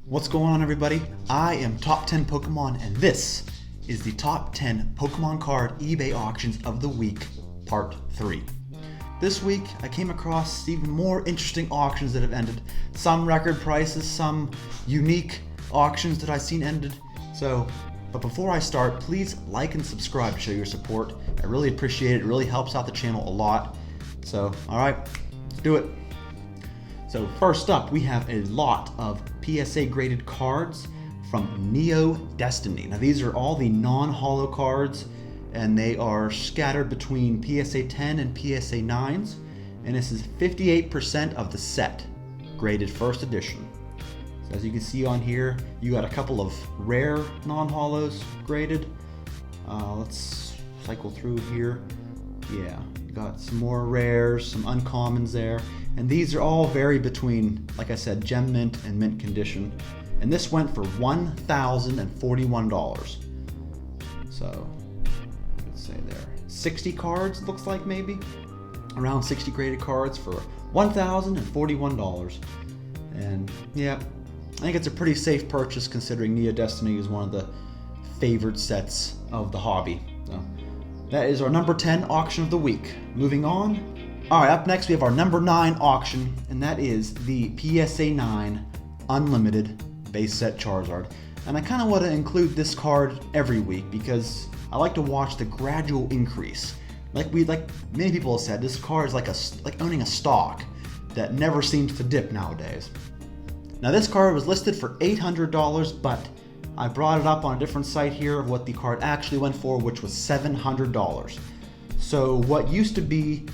What's going on, everybody? I am Top 10 Pokemon, and this is the Top 10 Pokemon Card eBay Auctions of the Week, Part 3. This week, I came across even more interesting auctions that have ended. Some record prices, some unique auctions that I've seen ended. But before I start, please like and subscribe to show your support. I really appreciate it. It really helps out the channel a lot. So, alright, let's do it. So first up, we have a lot of PSA graded cards from Neo Destiny. Now these are all the non-holo cards, and they are scattered between PSA 10 and PSA 9s. And this is 58% of the set, graded first edition. So as you can see on here, you got a couple of rare non-holos graded. Let's cycle through here. Yeah, you got some more rares, some uncommons there. And these are all vary between, like I said, gem mint and mint condition. And this went for $1,041. So, let's say there, 60 cards, looks like maybe. Around 60 graded cards for $1,041. And yeah, I think it's a pretty safe purchase considering Neo Destiny is one of the favored sets of the hobby. So, that is our number 10 auction of the week. Moving on. Alright, up next we have our number 9 auction, and that is the PSA 9 Unlimited Base Set Charizard. And I kind of want to include this card every week because I like to watch the gradual increase. Like many people have said, this card is like owning a stock that never seems to dip nowadays. Now this card was listed for $800, but I brought it up on a different site here of what the card actually went for, which was $700. So what used to be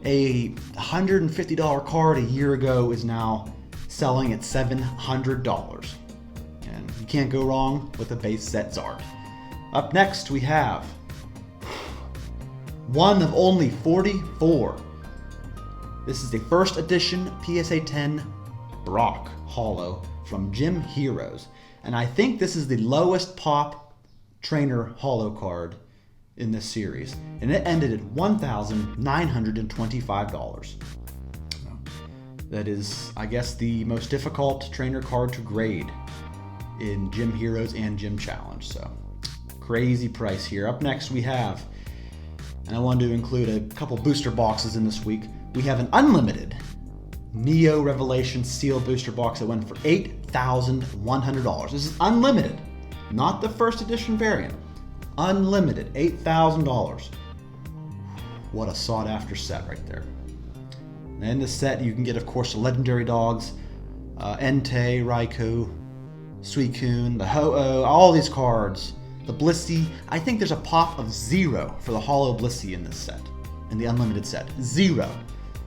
a $150 card a year ago is now selling at $700. And you can't go wrong with a base set Zard. Up next we have one of only 44. This is the first edition PSA 10 Brock Holo from Gym Heroes. And I think this is the lowest pop trainer holo card in this series, and it ended at $1,925. That is, I guess, the most difficult trainer card to grade in Gym Heroes and Gym Challenge, so crazy price here. Up next we have, and I wanted to include a couple booster boxes in this week, we have an unlimited Neo Revelation Seal booster box that went for $8,100. This is unlimited, not the first edition variant. Unlimited, $8,000. What a sought after set right there. And in this set you can get, of course, the legendary dogs, Entei, Raikou, Suicune, the Ho-Oh, all these cards. The Blissey, I think there's a pop of 0 for the Holo Blissey in this set, in the unlimited set, 0.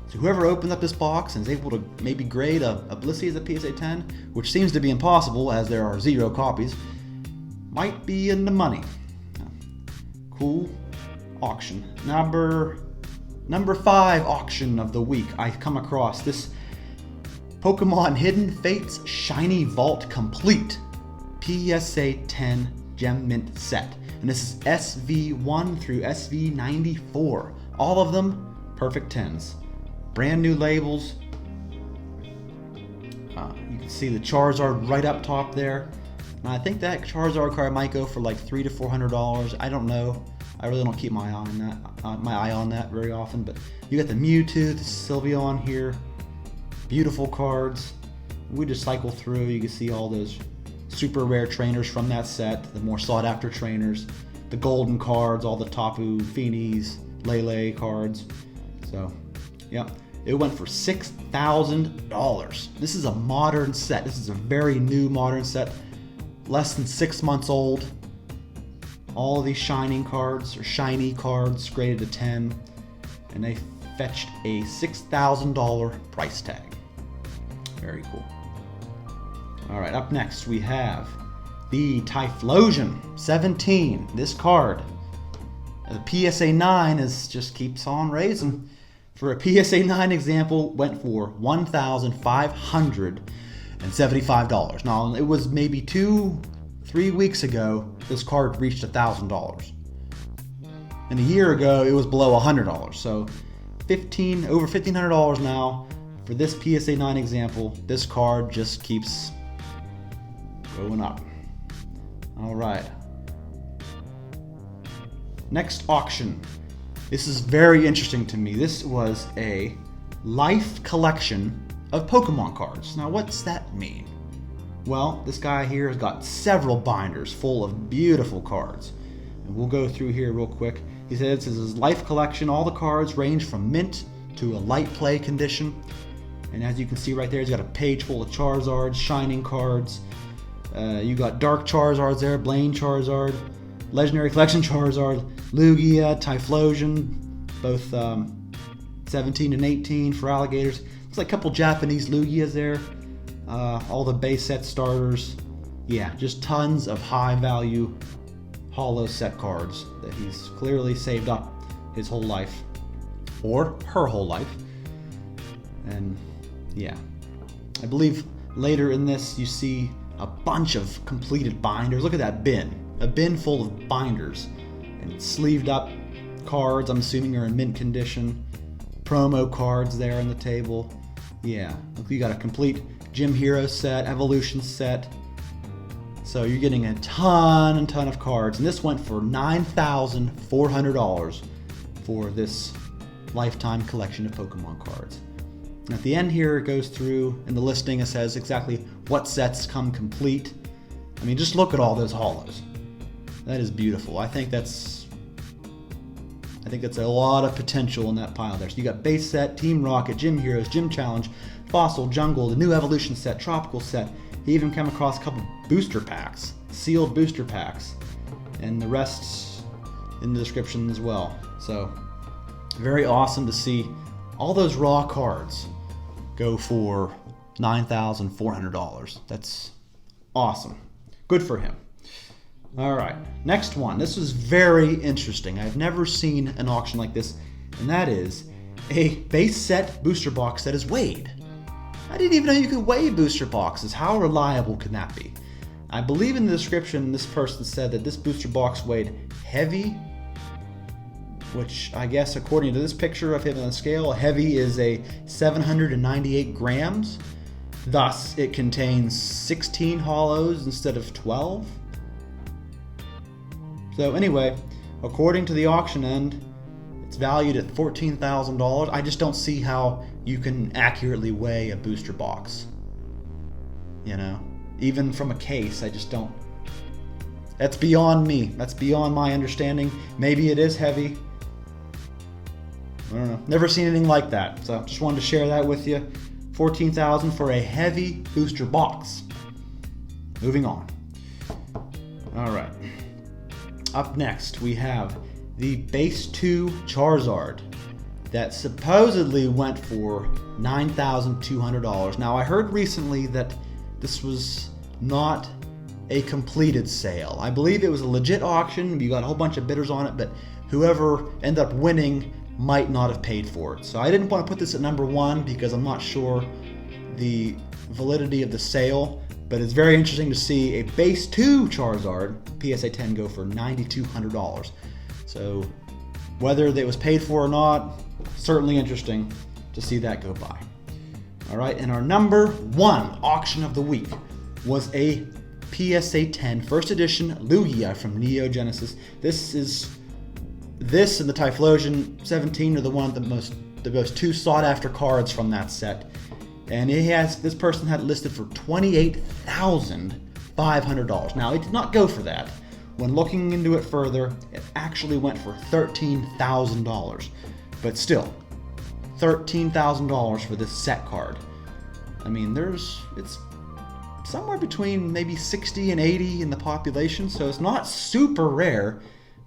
So whoever opened up this box and is able to maybe grade a Blissey as a PSA 10, which seems to be impossible as there are 0 copies, might be in the money. Cool auction. Number 5 auction of the week. I come across this Pokemon Hidden Fates Shiny Vault Complete PSA 10 Gem Mint set. And this is SV1 through SV94. All of them perfect 10s. Brand new labels. You can see the Charizard right up top there. Now, I think that Charizard card might go for like $300 to $400. I don't know. I really don't keep my eye on that very often. But you got the Mewtwo, the Sylveon here. Beautiful cards. We just cycle through. You can see all those super rare trainers from that set. The more sought after trainers. The golden cards, all the Tapu, Finis, Lele cards. So, yeah. It went for $6,000. This is a modern set. This is a very new modern set. Less than 6 months old. All of these shining cards, or shiny cards, graded a 10, and they fetched a $6,000 price tag. Very cool. Alright, up next we have the Typhlosion 17. This card, the PSA 9 just keeps on raising. For a PSA 9 example, went for $1,575. Now, it was maybe 2-3 weeks ago, this card reached $1,000. And a year ago, it was below $100. So, over $1,500 now for this PSA 9 example. This card just keeps Going up. All right. Next auction. This is very interesting to me. This was a life collection of Pokemon cards. Now, what's that mean? Well, this guy here has got several binders full of beautiful cards. And we'll go through here real quick. He says this is his life collection. All the cards range from mint to a light play condition. And as you can see right there, he's got a page full of Charizards, shining cards. You got Dark Charizards there, Blaine Charizard, Legendary Collection Charizard, Lugia, Typhlosion, both 17 and 18 for alligators. Looks like a couple Japanese Lugias there. All the base set starters. Yeah, just tons of high value holo set cards that he's clearly saved up his whole life, or her whole life. And yeah, I believe later in this you see a bunch of completed binders. Look at that bin, a bin full of binders and sleeved up cards. I'm assuming are in mint condition. Promo cards there on the table. Yeah, look, you got a complete Gym Hero set, Evolution set. So you're getting a ton of cards, and this went for $9,400 for this lifetime collection of Pokemon cards. And at the end here, it goes through in the listing. It says exactly what sets come complete. I mean, just look at all those holos. That is beautiful. I think that's a lot of potential in that pile there. So you got base set, Team Rocket, Gym Heroes, Gym Challenge, Fossil, Jungle, the new Evolution set, Tropical set. He even came across a couple booster packs, sealed booster packs, and the rest in the description as well. So very awesome to see all those raw cards go for $9,400. That's awesome. Good for him. All right, next one. This is very interesting. I've never seen an auction like this, and that is a base set booster box that is weighed. I didn't even know you could weigh booster boxes. How reliable can that be? I believe in the description this person said that this booster box weighed heavy, which I guess according to this picture of him on the scale, heavy is a 798 grams. Thus, it contains 16 holos instead of 12. So anyway, according to the auction end, it's valued at $14,000. I just don't see how you can accurately weigh a booster box. You know, even from a case, I just don't. That's beyond me. That's beyond my understanding. Maybe it is heavy. I don't know. Never seen anything like that. So just wanted to share that with you. $14,000 for a heavy booster box. Moving on. All right. Up next, we have the Base 2 Charizard that supposedly went for $9,200. Now, I heard recently that this was not a completed sale. I believe it was a legit auction. You got a whole bunch of bidders on it, but whoever ended up winning might not have paid for it. So I didn't want to put this at number one because I'm not sure the validity of the sale. But it's very interesting to see a Base 2 Charizard PSA 10 go for $9,200. So whether it was paid for or not, certainly interesting to see that go by. All right, and our number one auction of the week was a PSA 10 first edition Lugia from Neo Genesis. This and the Typhlosion 17 are the most two sought after cards from that set. And this person had it listed for $28,500. Now, it did not go for that. When looking into it further, it actually went for $13,000. But still, $13,000 for this set card. I mean, it's somewhere between maybe 60 and 80 in the population, so it's not super rare,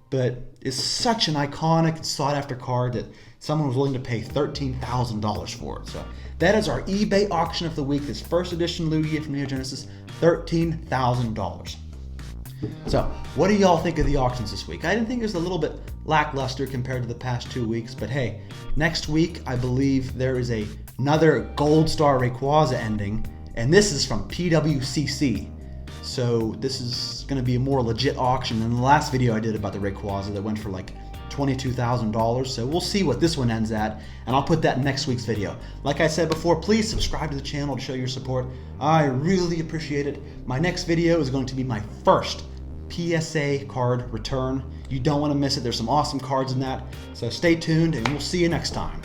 but it's such an iconic and sought after card that someone was willing to pay $13,000 for it. So that is our eBay auction of the week. This first edition Lugia from Neo Genesis, $13,000. So what do y'all think of the auctions this week? I didn't think it was a little bit lackluster compared to the past 2 weeks, but hey, next week I believe there is another Gold Star Rayquaza ending, and this is from PWCC. So this is going to be a more legit auction than the last video I did about the Rayquaza that went for like $22,000. So we'll see what this one ends at, and I'll put that in next week's video. Like I said before, please subscribe to the channel to show your support. I really appreciate it. My next video is going to be my first PSA card return. You don't want to miss it. There's some awesome cards in that. So stay tuned, and we'll see you next time.